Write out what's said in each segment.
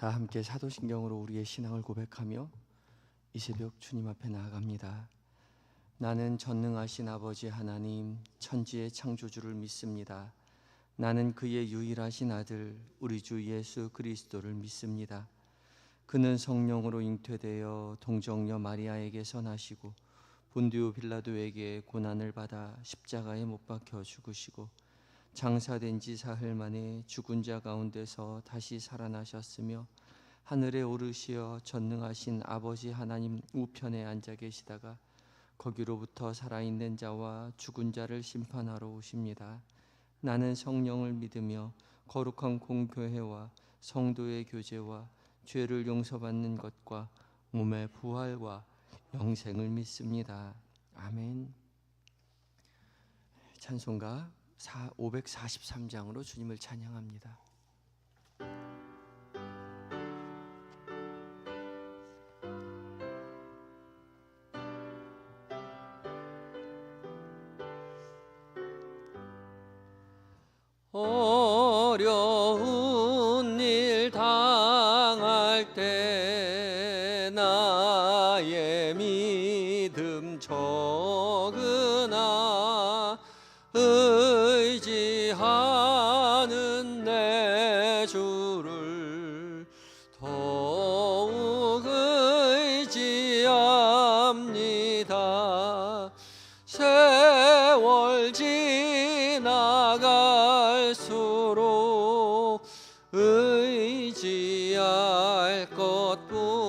다 함께 사도신경으로 우리의 신앙을 고백하며 이 새벽 주님 앞에 나아갑니다. 나는 전능하신 아버지 하나님 천지의 창조주를 믿습니다. 나는 그의 유일하신 아들 우리 주 예수 그리스도를 믿습니다. 그는 성령으로 잉태되어 동정녀 마리아에게서 나시고 본디오 빌라도에게 고난을 받아 십자가에 못 박혀 죽으시고 장사된 지 사흘 만에 죽은 자 가운데서 다시 살아나셨으며 하늘에 오르시어 전능하신 아버지 하나님 우편에 앉아 계시다가 거기로부터 살아있는 자와 죽은 자를 심판하러 오십니다. 나는 성령을 믿으며 거룩한 공교회와 성도의 교제와 죄를 용서받는 것과 몸의 부활과 영생을 믿습니다. 아멘. 찬송가 543장으로 주님을 찬양합니다. 어려운 일 당할 때 나의 믿음 적으나 의지하는 내 주를 더욱 의지합니다. 세월 지나갈수록 의지할 것뿐일세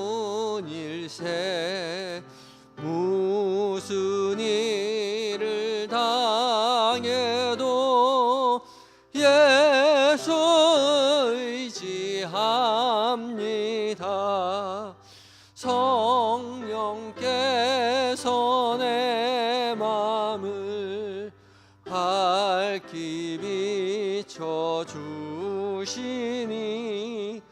무슨 일을 당해도 예수 의지합니다. 성령께서 내 맘을 밝히 비춰주시니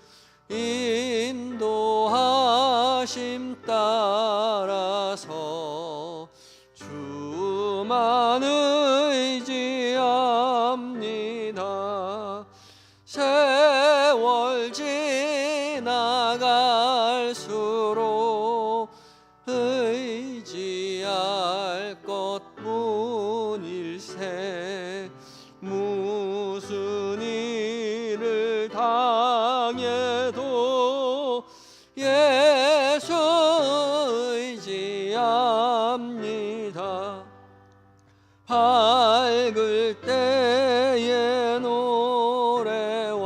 인도하심 따라서 주만 의지합니다. 세월 지나갈수록 의지할 것뿐일세 무슨 일을 당해도 예수 의지합니다. 밝을 때의 노래와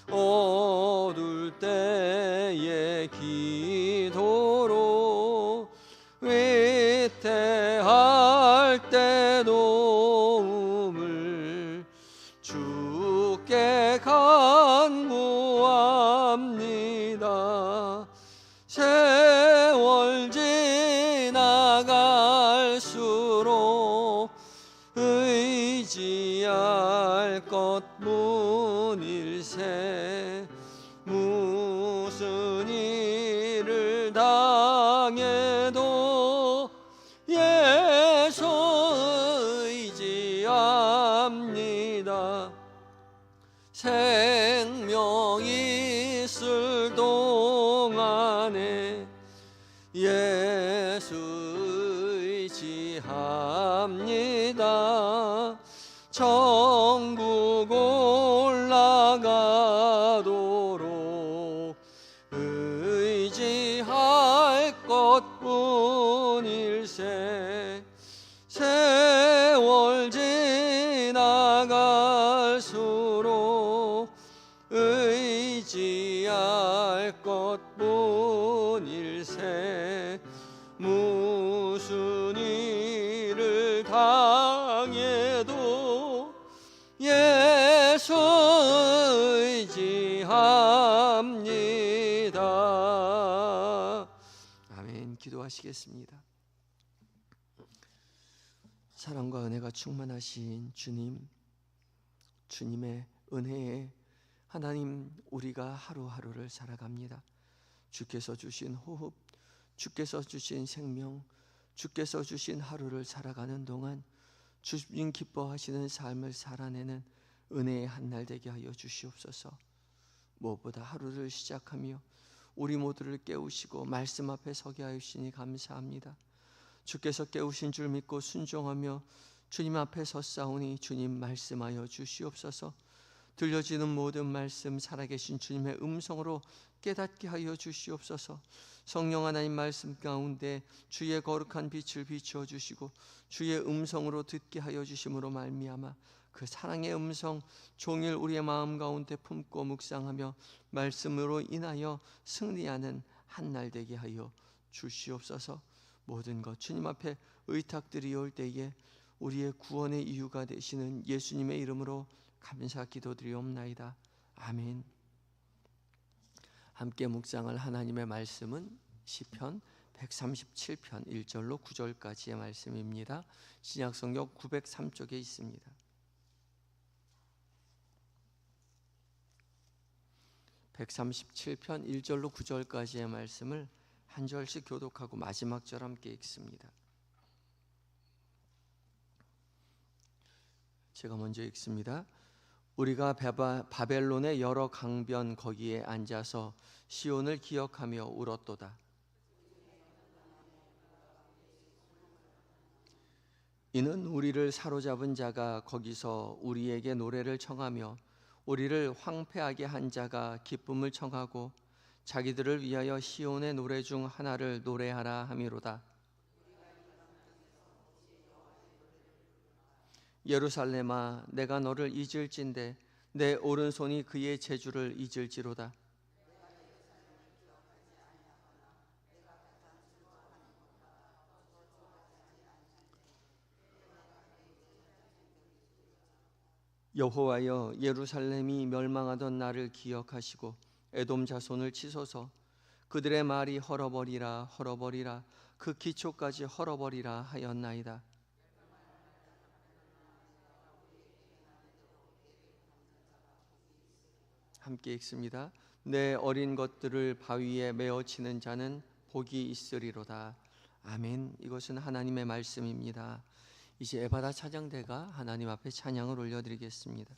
어두울 때의 기도로 위태할 때 도움을 주께 간구합니다. 세월 지나갈수록 의지할 것뿐일세 무슨 일을 당해도 예수 의지합니다. 생명 있을 동안에 예수 의지합니다. 천국 올라가도록 의지할 것뿐일세 세월 지나갈수록 의지할 것뿐일세 무슨 일을 당해도 예수 의지합니다. 아멘. 기도하시겠습니다. 사랑과 은혜가 충만하신 주님, 주님의 은혜에 하나님 우리가 하루하루를 살아갑니다. 주께서 주신 호흡, 주께서 주신 생명, 주께서 주신 하루를 살아가는 동안 주님 기뻐하시는 삶을 살아내는 은혜의 한날 되게 하여 주시옵소서. 무엇보다 하루를 시작하며 우리 모두를 깨우시고 말씀 앞에 서게 하시니 감사합니다. 주께서 깨우신 줄 믿고 순종하며 주님 앞에 섰사오니 주님 말씀하여 주시옵소서. 들려지는 모든 말씀 살아계신 주님의 음성으로 깨닫게 하여 주시옵소서. 성령 하나님 말씀 가운데 주의 거룩한 빛을 비추어 주시고 주의 음성으로 듣게 하여 주심으로 말미암아 그 사랑의 음성 종일 우리의 마음 가운데 품고 묵상하며 말씀으로 인하여 승리하는 한날 되게 하여 주시옵소서. 모든 것 주님 앞에 의탁드리올 때에 우리의 구원의 이유가 되시는 예수님의 이름으로 감사 기도드리옵나이다. 아멘. 함께 묵상할 하나님의 말씀은 시편 137편 1절로 9절까지의 말씀입니다. 신약성경 903쪽에 있습니다. 137편 1절로 9절까지의 말씀을 한 절씩 교독하고 마지막 절 함께 읽습니다. 제가 먼저 읽습니다. 우리가 바벨론의 여러 강변 거기에 앉아서 시온을 기억하며 울었도다. 이는 우리를 사로잡은 자가 거기서 우리에게 노래를 청하며 우리를 황폐하게 한 자가 기쁨을 청하고 자기들을 위하여 시온의 노래 중 하나를 노래하라 함이로다. 예루살렘아, 내가 너를 잊을진대 내 오른손이 그의 재주를 잊을지로다. 여호와여, 예루살렘이 멸망하던 날을 기억하시고 에돔 자손을 치소서. 그들의 말이 헐어버리라 헐어버리라 그 기초까지 헐어버리라 하였나이다. 함께 읽습니다. 내 어린 것들을 바위에 메어치는 자는 복이 있으리로다. 아멘. 이것은 하나님의 말씀입니다. 이제 에바다 찬양대가 하나님 앞에 찬양을 올려드리겠습니다.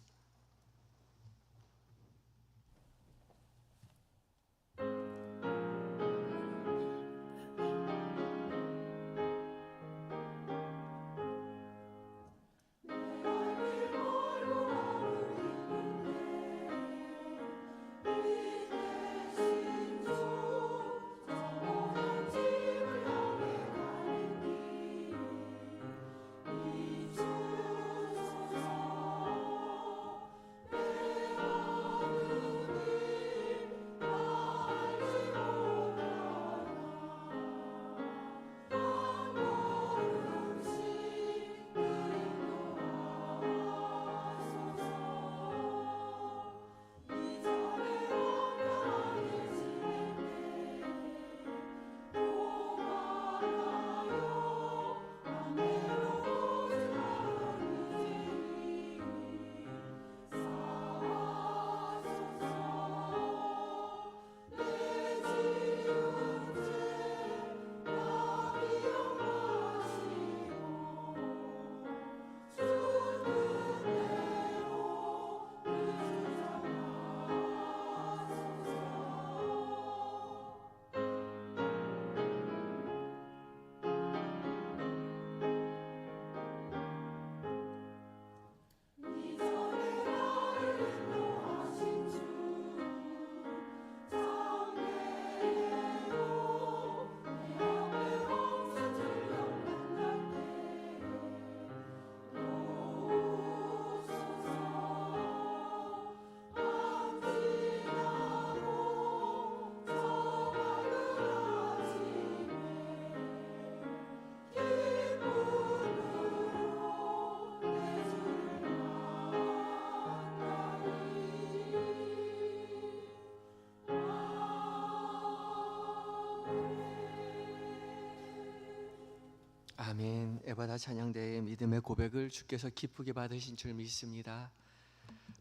아멘. 에바다 찬양대의 믿음의 고백을 주께서 기쁘게 받으신 줄 믿습니다.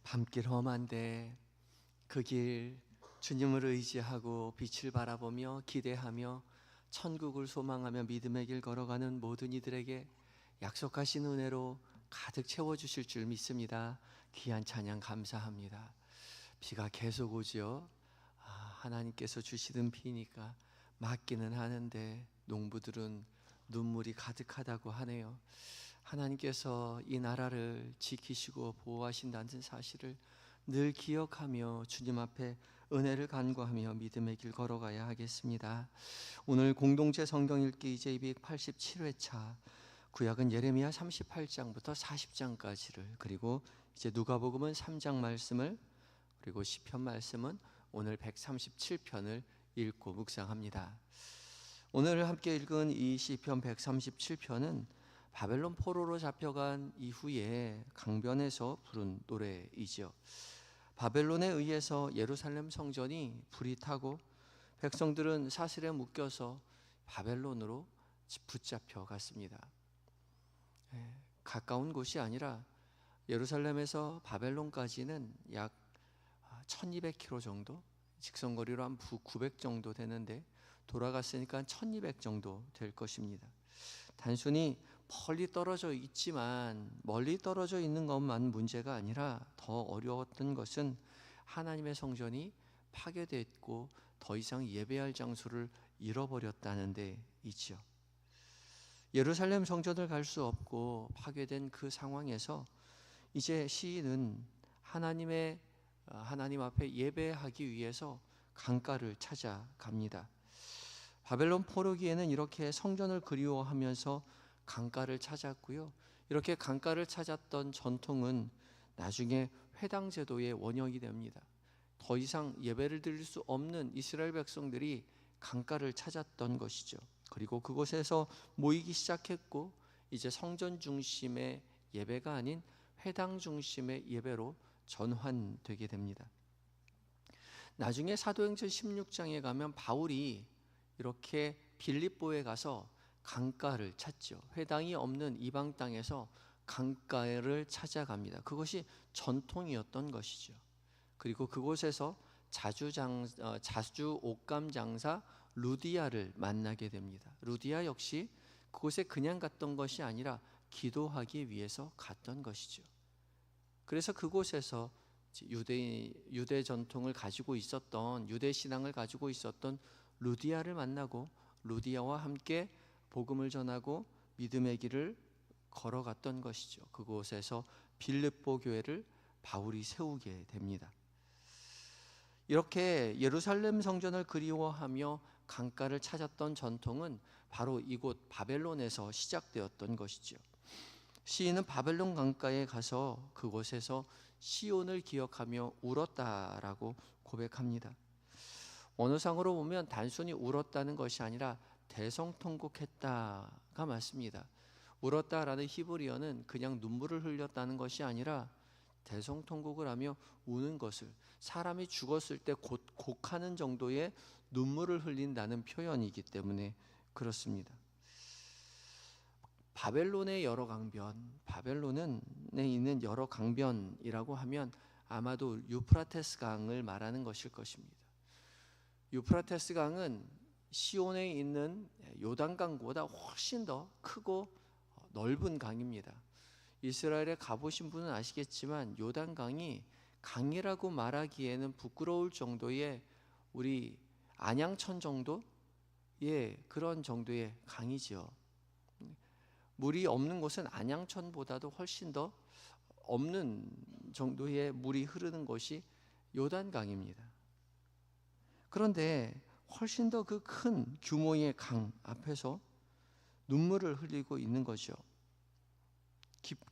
밤길 험한데 그 길 주님을 의지하고 빛을 바라보며 기대하며 천국을 소망하며 믿음의 길 걸어가는 모든 이들에게 약속하신 은혜로 가득 채워주실 줄 믿습니다. 귀한 찬양 감사합니다. 비가 계속 오지요. 하나님께서 주시던 비니까 맞기는 하는데 농부들은 눈물이 가득하다고 하네요. 하나님께서 이 나라를 지키시고 보호하신다는 사실을 늘 기억하며 주님 앞에 은혜를 간구하며 믿음의 길 걸어가야 하겠습니다. 오늘 공동체 성경 읽기 제287회차 구약은 예레미야 38장부터 40장까지를, 그리고 이제 누가복음은 3장 말씀을, 그리고 시편 말씀은 오늘 137편을 읽고 묵상합니다. 오늘 함께 읽은 이 시편 137편은 바벨론 포로로 잡혀간 이후에 강변에서 부른 노래이지요. 바벨론에 의해서 예루살렘 성전이 불이 타고 백성들은 사슬에 묶여서 바벨론으로 붙잡혀 갔습니다. 가까운 곳이 아니라 예루살렘에서 바벨론까지는 약 1200km 정도, 직선거리로 한 900 정도 되는데 돌아갔으니까 1200 정도 될 것입니다. 단순히 멀리 떨어져 있지만 멀리 떨어져 있는 것만 문제가 아니라 더 어려웠던 것은 하나님의 성전이 파괴됐고 더 이상 예배할 장소를 잃어버렸다는 데 있지요. 예루살렘 성전을 갈 수 없고 파괴된 그 상황에서 이제 시인은 하나님 앞에 예배하기 위해서 강가를 찾아갑니다. 바벨론 포로기에는 이렇게 성전을 그리워하면서 강가를 찾았고요. 이렇게 강가를 찾았던 전통은 나중에 회당 제도의 원형이 됩니다. 더 이상 예배를 드릴 수 없는 이스라엘 백성들이 강가를 찾았던 것이죠. 그리고 그곳에서 모이기 시작했고 이제 성전 중심의 예배가 아닌 회당 중심의 예배로 전환되게 됩니다. 나중에 사도행전 16장에 가면 바울이 이렇게 빌립보에 가서 강가를 찾죠. 회당이 없는 이방 땅에서 강가를 찾아갑니다. 그것이 전통이었던 것이죠. 그리고 그곳에서 자주 옷감 장사 루디아를 만나게 됩니다. 루디아 역시 그곳에 그냥 갔던 것이 아니라 기도하기 위해서 갔던 것이죠. 그래서 그곳에서 유대 전통을 가지고 있었던, 유대 신앙을 가지고 있었던 루디아를 만나고 루디아와 함께 복음을 전하고 믿음의 길을 걸어갔던 것이죠. 그곳에서 빌립보 교회를 바울이 세우게 됩니다. 이렇게 예루살렘 성전을 그리워하며 강가를 찾았던 전통은 바로 이곳 바벨론에서 시작되었던 것이죠. 시인은 바벨론 강가에 가서 그곳에서 시온을 기억하며 울었다라고 고백합니다. 언어상으로 보면 단순히 울었다는 것이 아니라 대성통곡했다가 맞습니다. 울었다라는 히브리어는 그냥 눈물을 흘렸다는 것이 아니라 대성통곡을 하며 우는 것을, 사람이 죽었을 때 곡하는 정도의 눈물을 흘린다는 표현이기 때문에 그렇습니다. 바벨론의 여러 강변, 바벨론에 있는 여러 강변이라고 하면 아마도 유프라테스 강을 말하는 것일 것입니다. 유프라테스 강은 시온에 있는 요단강보다 훨씬 더 크고 넓은 강입니다. 이스라엘에 가보신 분은 아시겠지만 요단강이 강이라고 말하기에는 부끄러울 정도의, 우리 안양천 정도의 그런 정도의 강이지요. 물이 없는 곳은 안양천보다도 훨씬 더 없는 정도의 물이 흐르는 곳이 요단강입니다. 그런데 훨씬 더 그 큰 규모의 강 앞에서 눈물을 흘리고 있는 거죠.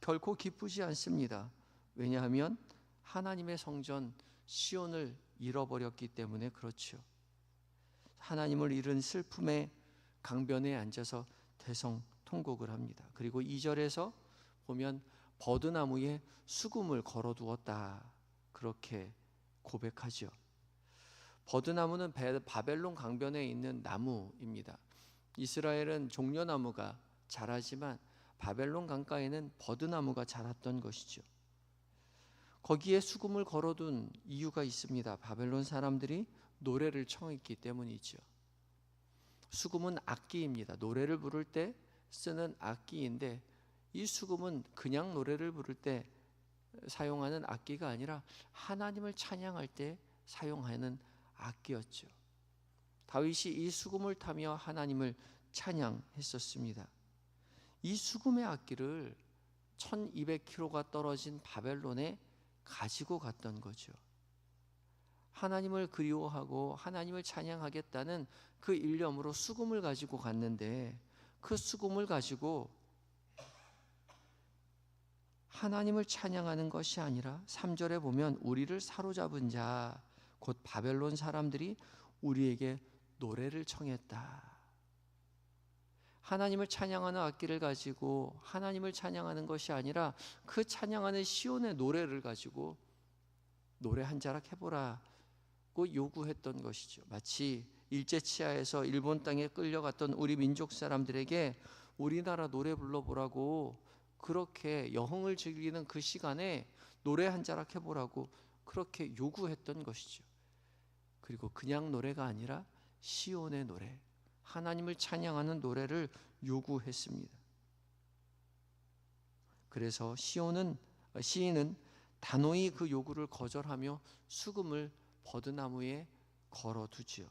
결코 기쁘지 않습니다. 왜냐하면 하나님의 성전 시온을 잃어버렸기 때문에 그렇죠. 하나님을 잃은 슬픔의 강변에 앉아서 대성통곡을 합니다. 그리고 2절에서 보면 버드나무에 수금을 걸어두었다, 그렇게 고백하죠. 버드나무는 바벨론 강변에 있는 나무입니다. 이스라엘은 종려나무가 자라지만 바벨론 강가에는 버드나무가 자랐던 것이죠. 거기에 수금을 걸어둔 이유가 있습니다. 바벨론 사람들이 노래를 청했기 때문이죠. 수금은 악기입니다. 노래를 부를 때 쓰는 악기인데 이 수금은 그냥 노래를 부를 때 사용하는 악기가 아니라 하나님을 찬양할 때 사용하는 악기였죠. 다윗이 이 수금을 타며 하나님을 찬양했었습니다. 이 수금의 악기를 1200km가 떨어진 바벨론에 가지고 갔던 거죠. 하나님을 그리워하고 하나님을 찬양하겠다는 그 일념으로 수금을 가지고 갔는데, 그 수금을 가지고 하나님을 찬양하는 것이 아니라 3절에 보면 우리를 사로잡은 자 곧 바벨론 사람들이 우리에게 노래를 청했다. 하나님을 찬양하는 악기를 가지고 하나님을 찬양하는 것이 아니라 그 찬양하는 시온의 노래를 가지고 노래 한 자락 해보라고 요구했던 것이죠. 마치 일제치하에서 일본 땅에 끌려갔던 우리 민족 사람들에게 우리나라 노래 불러보라고 그렇게 여흥을 즐기는 그 시간에 노래 한 자락 해보라고 그렇게 요구했던 것이죠. 그리고 그냥 노래가 아니라 시온의 노래, 하나님을 찬양하는 노래를 요구했습니다. 그래서 시인은 단호히 그 요구를 거절하며 수금을 버드나무에 걸어두지요.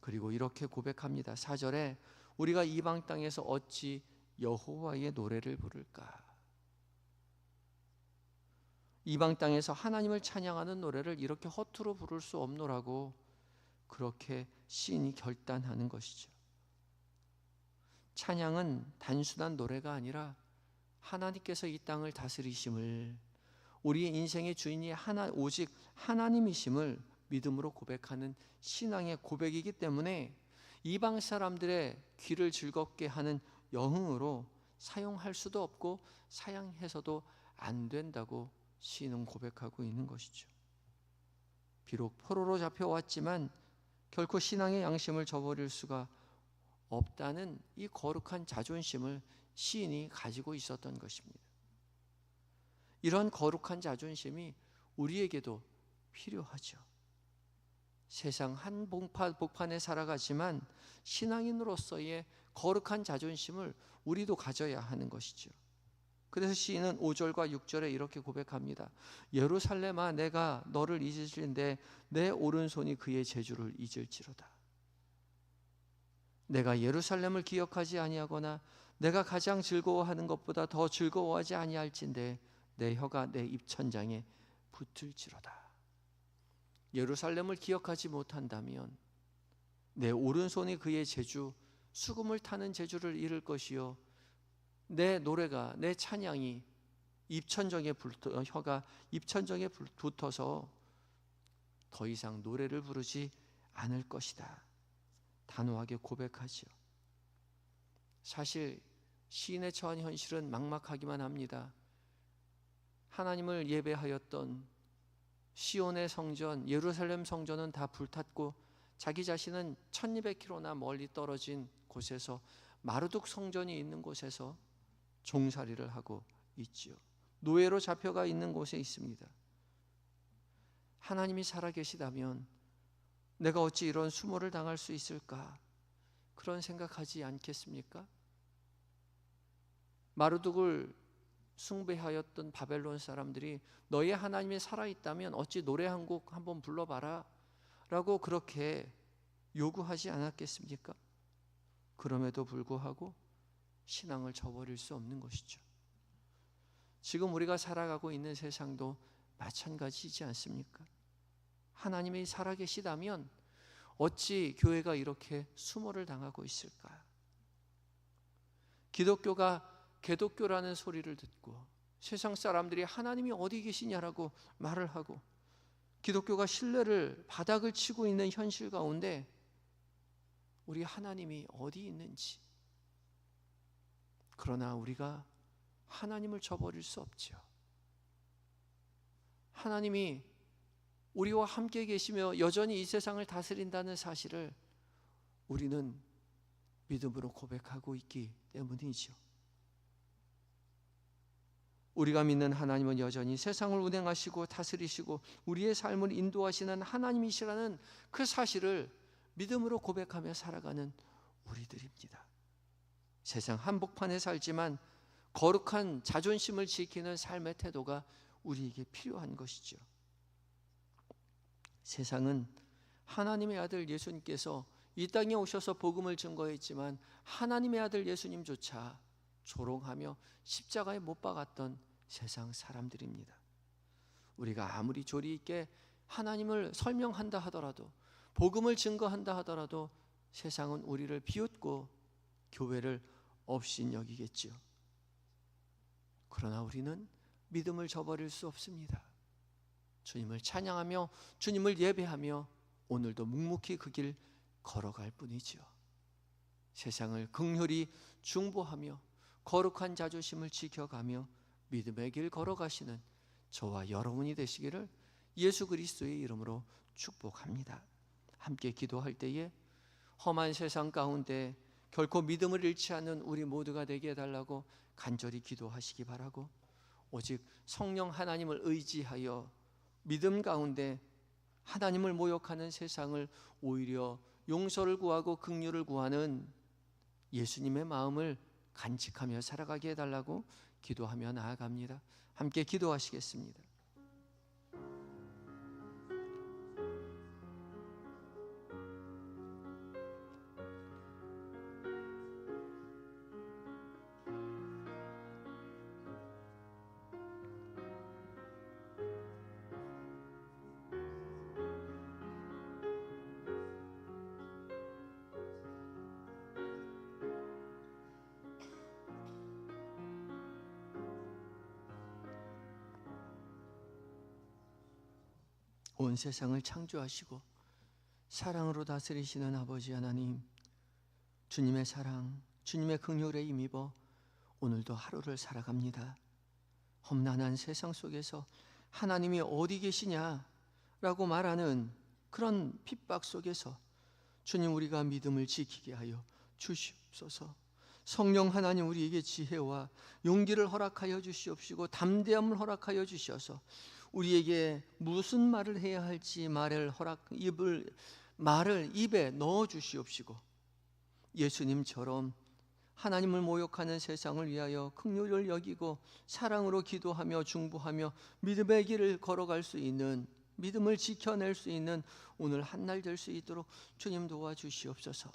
그리고 이렇게 고백합니다. 4절에 우리가 이방 땅에서 어찌 여호와의 노래를 부를까? 이방 땅에서 하나님을 찬양하는 노래를 이렇게 허투루 부를 수 없노라고 그렇게 시인이 결단하는 것이죠. 찬양은 단순한 노래가 아니라 하나님께서 이 땅을 다스리심을, 우리의 인생의 주인이 오직 하나님이심을 믿음으로 고백하는 신앙의 고백이기 때문에 이방 사람들의 귀를 즐겁게 하는 여흥으로 사용할 수도 없고 사양해서도 안 된다고 시인은 고백하고 있는 것이죠. 비록 포로로 잡혀왔지만 결코 신앙의 양심을 저버릴 수가 없다는 이 거룩한 자존심을 시인이 가지고 있었던 것입니다. 이런 거룩한 자존심이 우리에게도 필요하죠. 세상 한 복판에 살아가지만 신앙인으로서의 거룩한 자존심을 우리도 가져야 하는 것이죠. 그래서 시인은 5절과 6절에 이렇게 고백합니다. 예루살렘아, 내가 너를 잊으실인데 내 오른손이 그의 재주를 잊을지로다. 내가 예루살렘을 기억하지 아니하거나 내가 가장 즐거워하는 것보다 더 즐거워하지 아니할진대 내 혀가 내 입천장에 붙을지로다. 예루살렘을 기억하지 못한다면 내 오른손이 그의 재주, 수금을 타는 재주를 잃을 것이요, 내 노래가, 내 찬양이 혀가 입천정에 붙어서 더 이상 노래를 부르지 않을 것이다. 단호하게 고백하지요. 사실 시인의 처한 현실은 막막하기만 합니다. 하나님을 예배하였던 시온의 성전, 예루살렘 성전은 다 불탔고 자기 자신은 1200km나 멀리 떨어진 곳에서 마르둑 성전이 있는 곳에서 종살이를 하고 있지요. 노예로 잡혀가 있는 곳에 있습니다. 하나님이 살아계시다면 내가 어찌 이런 수모를 당할 수 있을까? 그런 생각하지 않겠습니까? 마르둑을 숭배하였던 바벨론 사람들이 너희 하나님이 살아있다면 어찌 노래 한 곡 한번 불러봐라 라고 그렇게 요구하지 않았겠습니까? 그럼에도 불구하고 신앙을 저버릴 수 없는 것이죠. 지금 우리가 살아가고 있는 세상도 마찬가지이지 않습니까? 하나님이 살아계시다면 어찌 교회가 이렇게 수모를 당하고 있을까? 기독교가 개독교라는 소리를 듣고 세상 사람들이 하나님이 어디 계시냐라고 말을 하고 기독교가 신뢰를 바닥을 치고 있는 현실 가운데 우리 하나님이 어디 있는지, 그러나 우리가 하나님을 저버릴 수 없죠. 하나님이 우리와 함께 계시며 여전히 이 세상을 다스린다는 사실을 우리는 믿음으로 고백하고 있기 때문이죠. 우리가 믿는 하나님은 여전히 세상을 운행하시고 다스리시고 우리의 삶을 인도하시는 하나님이시라는 그 사실을 믿음으로 고백하며 살아가는 우리들입니다. 세상 한복판에 살지만 거룩한 자존심을 지키는 삶의 태도가 우리에게 필요한 것이죠. 세상은 하나님의 아들 예수님께서 이 땅에 오셔서 복음을 증거했지만 하나님의 아들 예수님조차 조롱하며 십자가에 못 박았던 세상 사람들입니다. 우리가 아무리 조리 있게 하나님을 설명한다 하더라도, 복음을 증거한다 하더라도 세상은 우리를 비웃고 교회를 업신여기겠지요. 그러나 우리는 믿음을 저버릴 수 없습니다. 주님을 찬양하며 주님을 예배하며 오늘도 묵묵히 그 길 걸어갈 뿐이지요. 세상을 긍휼히 중보하며 거룩한 자존심을 지켜가며 믿음의 길 걸어가시는 저와 여러분이 되시기를 예수 그리스도의 이름으로 축복합니다. 함께 기도할 때에 험한 세상 가운데 결코 믿음을 잃지 않는 우리 모두가 되게 해달라고 간절히 기도하시기 바라고, 오직 성령 하나님을 의지하여 믿음 가운데 하나님을 모욕하는 세상을 오히려 용서를 구하고 긍휼을 구하는 예수님의 마음을 간직하며 살아가게 해달라고 기도하며 나아갑니다. 함께 기도하시겠습니다. 온 세상을 창조하시고 사랑으로 다스리시는 아버지 하나님, 주님의 사랑, 주님의 긍휼에 힘입어 오늘도 하루를 살아갑니다. 험난한 세상 속에서 하나님이 어디 계시냐라고 말하는 그런 핍박 속에서 주님, 우리가 믿음을 지키게 하여 주시옵소서. 성령 하나님, 우리에게 지혜와 용기를 허락하여 주시옵시고 담대함을 허락하여 주셔서 우리에게 무슨 말을 해야 할지 말을 입에 넣어 주시옵시고, 예수님처럼 하나님을 모욕하는 세상을 위하여 긍휼을 여기고 사랑으로 기도하며 중보하며 믿음의 길을 걸어갈 수 있는, 믿음을 지켜낼 수 있는 오늘 한날 될 수 있도록 주님 도와주시옵소서.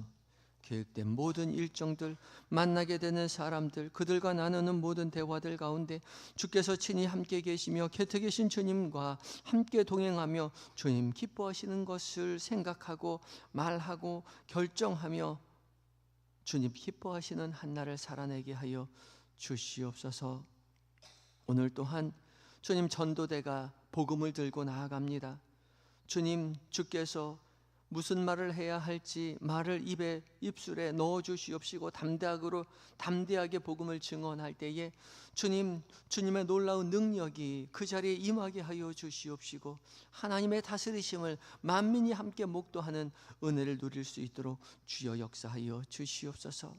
계획된 모든 일정들, 만나게 되는 사람들, 그들과 나누는 모든 대화들 가운데 주께서 친히 함께 계시며 곁에 계신 주님과 함께 동행하며 주님 기뻐하시는 것을 생각하고 말하고 결정하며 주님 기뻐하시는 한날을 살아내게 하여 주시옵소서. 오늘 또한 주님, 전도대가 복음을 들고 나아갑니다. 주님, 주께서 무슨 말을 해야 할지 말을 입술에 넣어 주시옵시고 담대하게 복음을 증언할 때에 주님의 놀라운 능력이 그 자리에 임하게 하여 주시옵시고, 하나님의 다스리심을 만민이 함께 목도하는 은혜를 누릴 수 있도록 주여 역사하여 주시옵소서.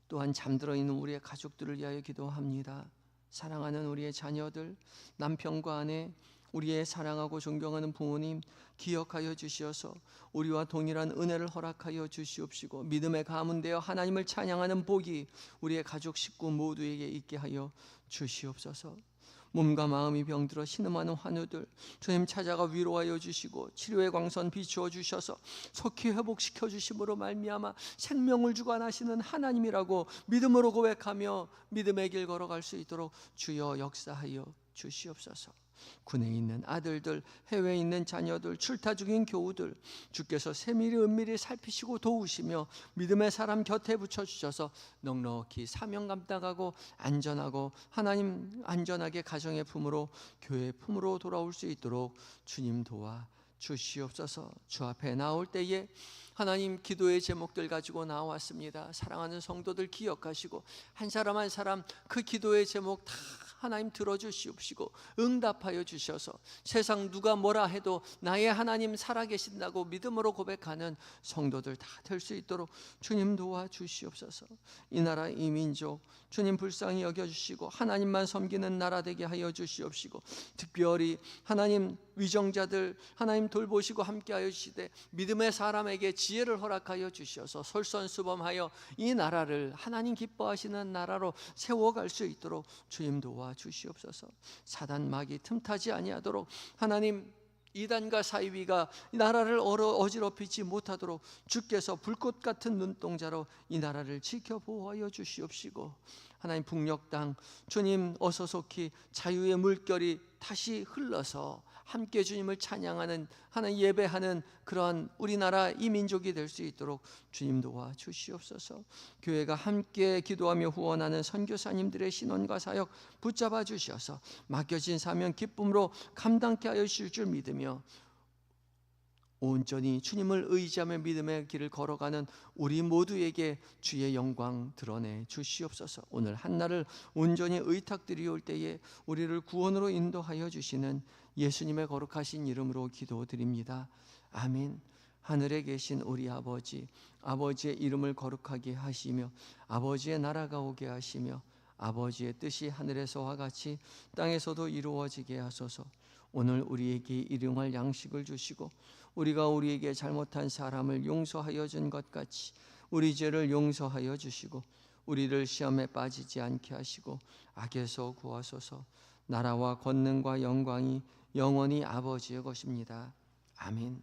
또한 잠들어 있는 우리의 가족들을 위하여 기도합니다. 사랑하는 우리의 자녀들, 남편과 아내, 우리의 사랑하고 존경하는 부모님 기억하여 주시어서 우리와 동일한 은혜를 허락하여 주시옵시고, 믿음의 가문되어 하나님을 찬양하는 복이 우리의 가족 식구 모두에게 있게 하여 주시옵소서. 몸과 마음이 병들어 신음하는 환우들 주님 찾아가 위로하여 주시고 치료의 광선 비추어 주셔서 속히 회복시켜 주심으로 말미암아 생명을 주관하시는 하나님이라고 믿음으로 고백하며 믿음의 길 걸어갈 수 있도록 주여 역사하여 주시옵소서. 군에 있는 아들들, 해외에 있는 자녀들, 출타 중인 교우들 주께서 세밀히 은밀히 살피시고 도우시며 믿음의 사람 곁에 붙여주셔서 넉넉히 사명 감당하고 안전하고 하나님 안전하게 가정의 품으로 교회의 품으로 돌아올 수 있도록 주님 도와 주시옵소서. 주 앞에 나올 때에 하나님 기도의 제목들 가지고 나왔습니다. 사랑하는 성도들 기억하시고 한 사람 한 사람 그 기도의 제목 다 하나님 들어주시옵시고 응답하여 주셔서 세상 누가 뭐라 해도 나의 하나님 살아계신다고 믿음으로 고백하는 성도들 다 될 수 있도록 주님 도와주시옵소서. 이 나라 이 민족 주님 불쌍히 여겨주시고 하나님만 섬기는 나라 되게 하여 주시옵시고, 특별히 하나님 위정자들 하나님 돌보시고 함께하여 주시되 믿음의 사람에게 지혜를 허락하여 주셔서 솔선수범하여 이 나라를 하나님 기뻐하시는 나라로 세워갈 수 있도록 주님 도와주시옵소서. 사단 마귀 틈타지 아니하도록 하나님 이단과 사이비가 이 나라를 어지럽히지 못하도록 주께서 불꽃 같은 눈동자로 이 나라를 지켜 보호하여 주시옵시고, 하나님 북녘 땅 주님 어서 속히 자유의 물결이 다시 흘러서 함께 주님을 찬양하는 하나님 예배하는 그러한 우리나라 이 민족이 될 수 있도록 주님 도와주시옵소서. 교회가 함께 기도하며 후원하는 선교사님들의 신원과 사역 붙잡아 주셔서 맡겨진 사명 기쁨으로 감당케 하여 주실 줄 믿으며 온전히 주님을 의지하며 믿음의 길을 걸어가는 우리 모두에게 주의 영광 드러내 주시옵소서. 오늘 한날을 온전히 의탁드리올 때에 우리를 구원으로 인도하여 주시는 예수님의 거룩하신 이름으로 기도드립니다. 아멘. 하늘에 계신 우리 아버지, 아버지의 이름을 거룩하게 하시며 아버지의 나라가 오게 하시며 아버지의 뜻이 하늘에서와 같이 땅에서도 이루어지게 하소서. 오늘 우리에게 일용할 양식을 주시고 우리가 우리에게 잘못한 사람을 용서하여 준 것 같이 우리 죄를 용서하여 주시고 우리를 시험에 빠지지 않게 하시고 악에서 구하소서. 나라와 권능과 영광이 영원히 아버지의 것입니다. 아멘.